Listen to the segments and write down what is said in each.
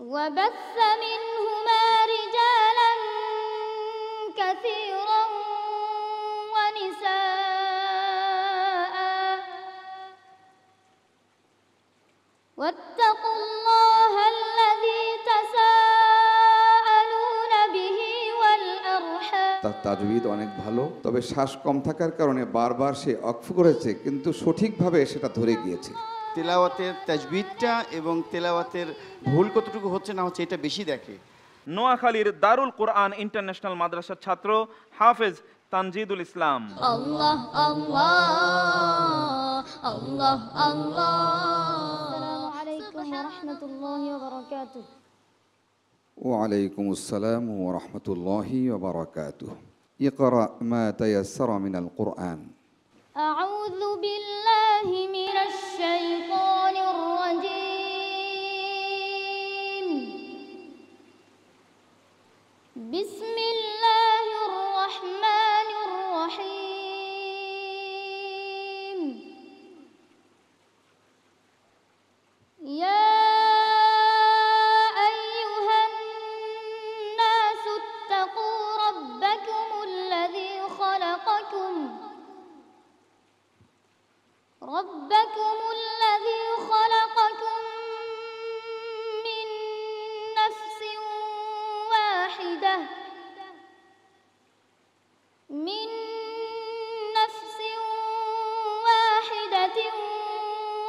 وبث منهما رجالا كثيرا ونساء واتقوا الله الذي تساءلون به والأرحام। তার তাজবিদ অনেক ভালো, তবে শ্বাস কম থাকার কারণে বারবার সে অক্ফ করেছে, কিন্তু সঠিকভাবে সেটা ধরে গিয়েছে। তেলাওয়াতের তাজবিদটা এবং তেলাওয়াতের ভুল কতটুকু হচ্ছে না হচ্ছে এটা বেশি দেখে। নোয়াখালীর দারুল কোরআন ইন্টারন্যাশনাল মাদ্রাসার ছাত্র হাফেজ তানজিদুল ইসলাম। আল্লাহ আল্লাহ আল্লাহ আল্লাহ। আসসালামু আলাইকুম ওয়া রাহমাতুল্লাহি ওয়া বারাকাতুহু। ওয়ালাইকুম আসসালাম ওয়া রাহমাতুল্লাহি ওয়া বারাকাতুহু। ইকরা মা তায়াসসারা মিনাল কুরআন। أعوذ بالله من الشيطان الرجيم. بسم الله الرحمن الرحيم. يا أيها الناس اتقوا ربكم الذي خلقكم من نفس واحدة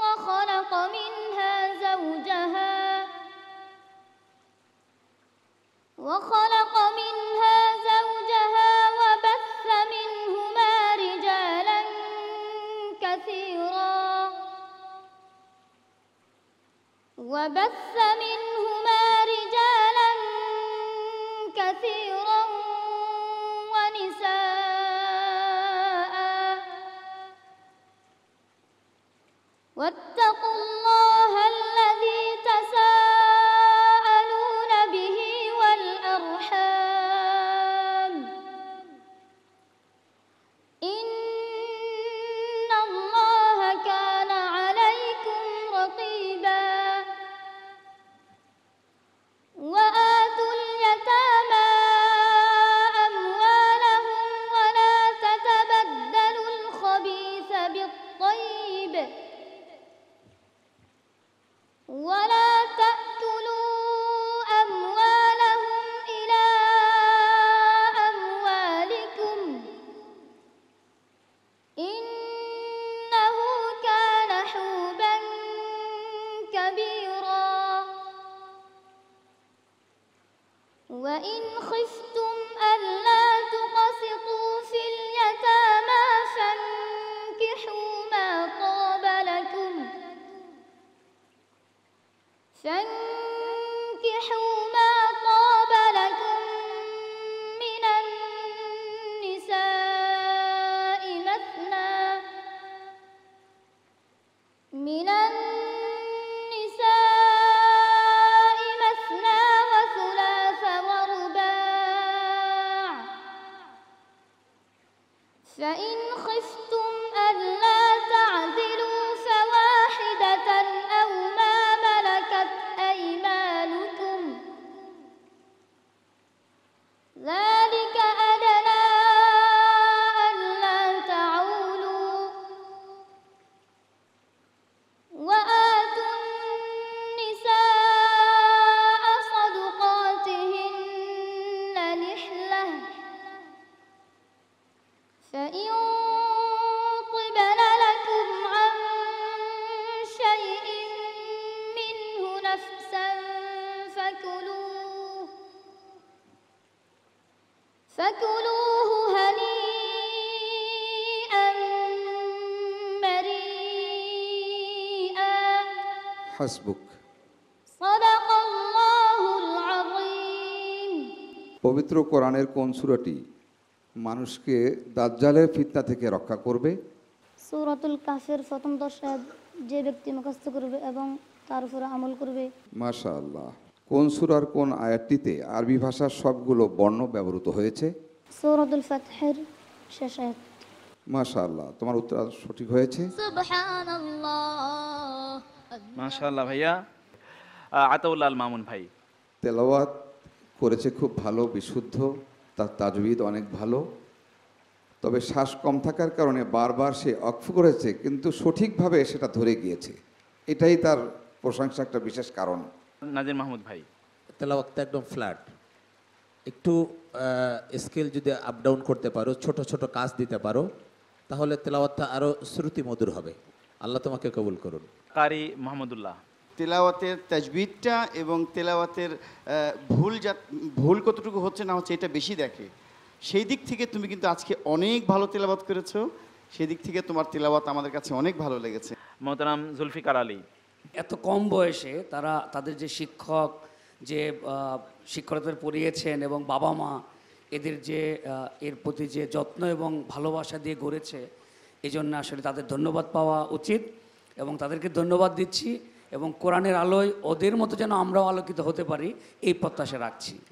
وخلق منها زوجها وبث منهما رجالا كثيرا ونساء واتقوا الله الذي تساءلون به والأرحام إن الله كان عليكم رقيبا. وآتوا اليتامى أموالهم ولا تتبدلوا الخبيث بالطيب ولا تأكلوا أموالهم إلى أموالكم إنه كان حوبا كبيرا. وإن خفتم ألا تقسطوا في اليتامى فانكحوا ما طاب لكم من النساء مثنى وثلاث ورباع فإن خفتم ألا تعدلوا فواحدة أو ما ملكت أيمانكم ذلك أدنى ألا تعولوا. وآتوا النساء صدقاتهن نحلة فإن طبن لكم عن شيء منه نفسا فكلوه هنيئا مريئا. হাসবুক। صدق الله العظيم. পবিত্র কোরআনের কোন সূরাটি মানুষকে দাজ্জালের ফিতনা থেকে রক্ষা করবে? সূরাতুল কাফের প্রথম 10 আয়াত যে ব্যক্তি মুখস্থ করবে এবং তার উপর আমল করবে। মাশাআল্লাহ। কোন সূরার কোন আয়াতটিতে আরবি ভাষার সবগুলো বর্ণ ব্যবহৃত হয়েছে? সূরাতুল ফাতহের শেষ আয়াত। মাশাআল্লাহ, তোমার উত্তর সঠিক হয়েছে। সুবহানাল্লাহ। মাশাআল্লাহ ভাইয়া। আতাউল্লাহ আল মামুন ভাই, তেলাওয়াত করেছে খুব ভালো, বিশুদ্ধ, তার তাজবিদ অনেক ভালো। তবে শ্বাস কম থাকার কারণে বারবার সে অক্ফ করেছে, কিন্তু সঠিকভাবে সেটা ধরে গিয়েছে। এটাই তার প্রশংসা একটা বিশেষ কারণ। নাজির মাহমুদ ভাই। তেলাওয়াতটা একদম ফ্ল্যাট। একটু স্কেল যদি আপ ডাউন করতে পারো, ছোট ছোট কাজ দিতে পারো, তাহলে তেলাওয়াতটা আরও শ্রুতিমধুর হবে। আল্লাহ তোমাকে কবুল করুন। কারি মাহমুদুল্লাহ। তেলাওয়াতের তাজবিদটা এবং তেলাওয়াতের ভুল কতটুকু হচ্ছে না হচ্ছে এটা বেশি দেখে। সেই দিক থেকে তুমি কিন্তু আজকে অনেক ভালো তেলাওয়াত করেছো। সেই দিক থেকে তোমার তেলাওয়াত আমাদের কাছে অনেক ভালো লেগেছে। মোহতারাম জুলফিকার আলী। এত কম বয়সে তারা তাদের যে শিক্ষক, যে শিক্ষকদের পড়িয়েছেন এবং বাবা মা এদের যে এর প্রতি যে যত্ন এবং ভালোবাসা দিয়ে গড়েছে, এই জন্য আসলে তাদের ধন্যবাদ পাওয়া উচিত এবং তাদেরকে ধন্যবাদ দিচ্ছি এবং কোরআনের আলোয় ওদের মতো যেন আমরাও আলোকিত হতে পারি এই প্রত্যাশা রাখছি।